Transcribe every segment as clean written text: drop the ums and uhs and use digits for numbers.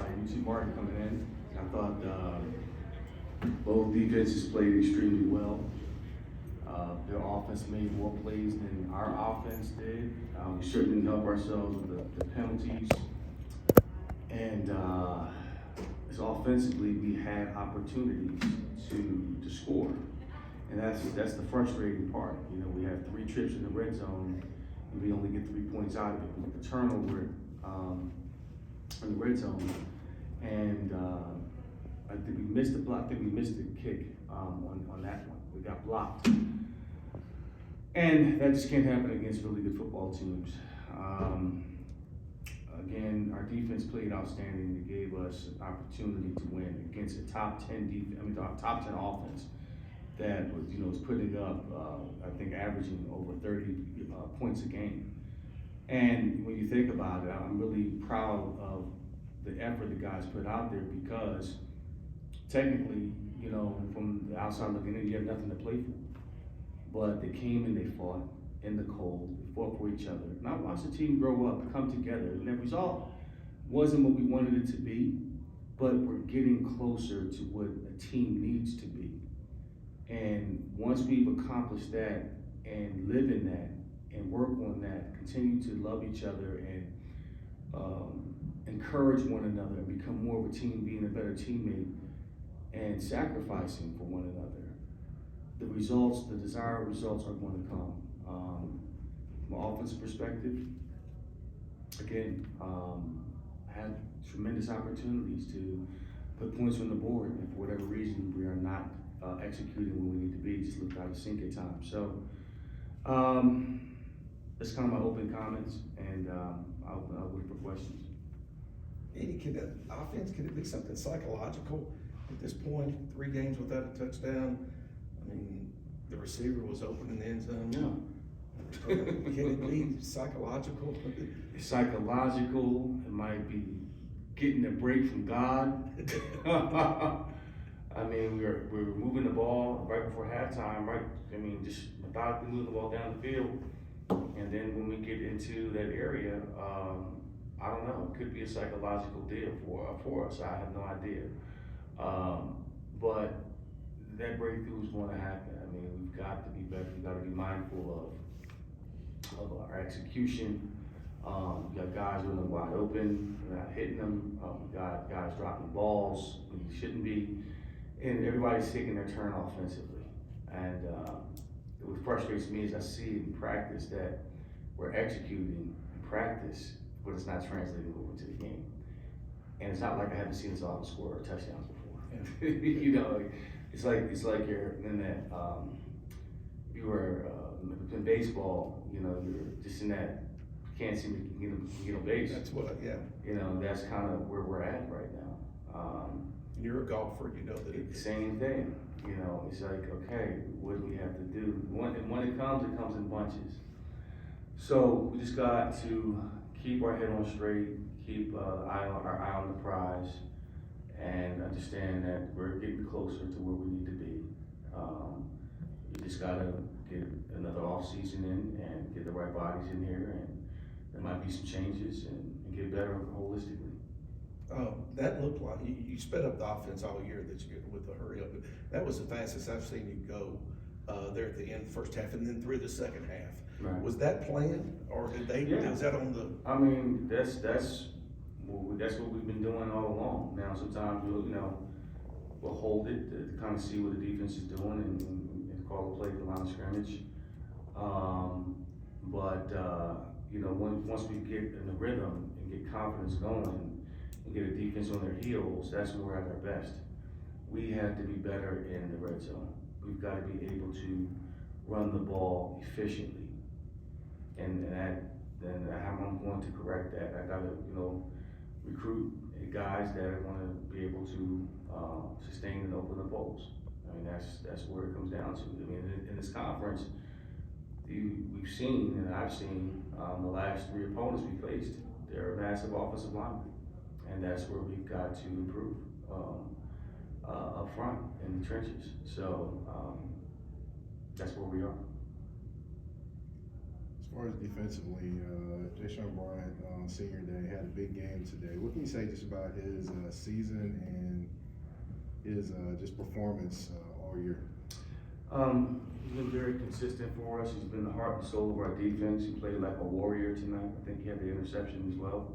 UT Martin coming in. I thought both defenses played extremely well. Their offense made more plays than our offense did. We sure didn't help ourselves with the penalties. And so offensively, we had opportunities to score. And that's the frustrating part. You know, we have 3 trips in the red zone, and we only get 3 points out of it. With the turnover in the red zone, and I think we missed the block. I think we missed the kick on that one. We got blocked, and that just can't happen against really good football teams. Again, our defense played outstanding. It gave us an opportunity to win against a top 10 top 10 offense that was, was putting up, I think, averaging over 30 points a game. And when you think about it, I'm really proud of the effort the guys put out there, because technically, from the outside looking in, you have nothing to play for. But they came and they fought in the cold, they fought for each other. And I watched the team grow up, come together, and the result wasn't what we wanted it to be, but we're getting closer to what a team needs to be. And once we've accomplished that and live in that and work on that, continue to love each other and encourage one another and become more of a team, being a better teammate and sacrificing for one another, the results, the desired results are going to come. From an offensive perspective, again, I had tremendous opportunities to put points on the board, and for whatever reason, we are not executing when we need to be. Just looked out of sync at times. So that's kind of my opening comments, and I'll wait for questions. Eddie, can the offense, can it be something psychological at this point? 3 games without a touchdown. I mean, the receiver was open in the end zone. Yeah. Can it be psychological? It's psychological. It might be getting a break from God. I mean, we're moving the ball right before halftime, right? I mean, just methodically moving the ball down the field. And then when we get into that area, I don't know, it could be a psychological deal for us. I have no idea. But that breakthrough is going to happen. I mean, we've got to be better. We've got to be mindful of our execution. We got guys running wide open, we're not hitting them. We got guys dropping balls when you shouldn't be. And everybody's taking their turn offensively. And what frustrates me is I see in practice that we're executing in practice, but it's not translating over to the game. And it's not like I haven't seen this offense score touchdowns before. Yeah. It's like you're in that, you were in baseball, you're just in that, you can't seem to get on base. That's what, yeah. That's kind of where we're at right now. And you're a golfer, that. Same thing. It's like, okay, what do we have to do? When it comes in bunches. So we just got to keep our head on straight, keep our eye on the prize, and understand that we're getting closer to where we need to be. We just gotta get another off season in and get the right bodies in here, and there might be some changes and get better holistically. That looked like you sped up the offense all year that you get with the hurry up. That was the fastest I've seen you go there at the end of the first half and then through the second half. Right. Was that planned, or did they? Yeah. Is that on the? I mean, that's what we've been doing all along. Now sometimes we'll hold it to kind of see what the defense is doing and call a play at the line of scrimmage. Once we get in the rhythm and get confidence going and get a defense on their heels, that's when we're at our best. We have to be better in the red zone. We've got to be able to run the ball efficiently. And how I'm going to correct that. I got to, recruit guys that are going to be able to sustain and open the bowls. I mean, that's where it comes down to. I mean, in this conference, we've seen, and I've seen, the last 3 opponents we faced, they're massive offensive linemen. And that's where we've got to improve up front in the trenches. So that's where we are. As far as defensively, Jayshon Bryant, senior day, had a big game today. What can you say just about his season and his just performance all year? He's been very consistent for us. He's been the heart and soul of our defense. He played like a warrior tonight. I think he had the interception as well.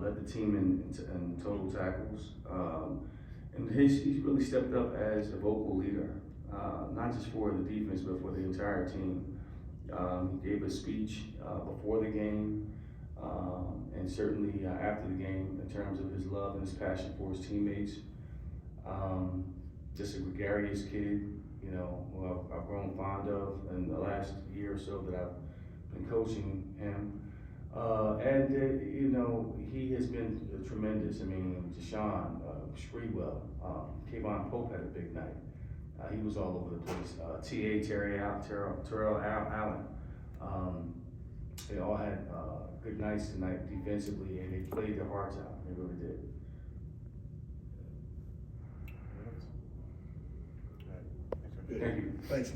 Led the team in total tackles. And he's really stepped up as a vocal leader, not just for the defense, but for the entire team. He gave a speech before the game, and certainly after the game in terms of his love and his passion for his teammates. Just a gregarious kid, you know, who I've grown fond of in the last year or so that I've been coaching him. You know, he has been tremendous. I mean, Deshaun, Sprewell, Kayvon Pope had a big night. He was all over the place. Terrell Allen. They all had good nights tonight defensively, and they played their hearts out. They really did. Good. Thank you. Thanks.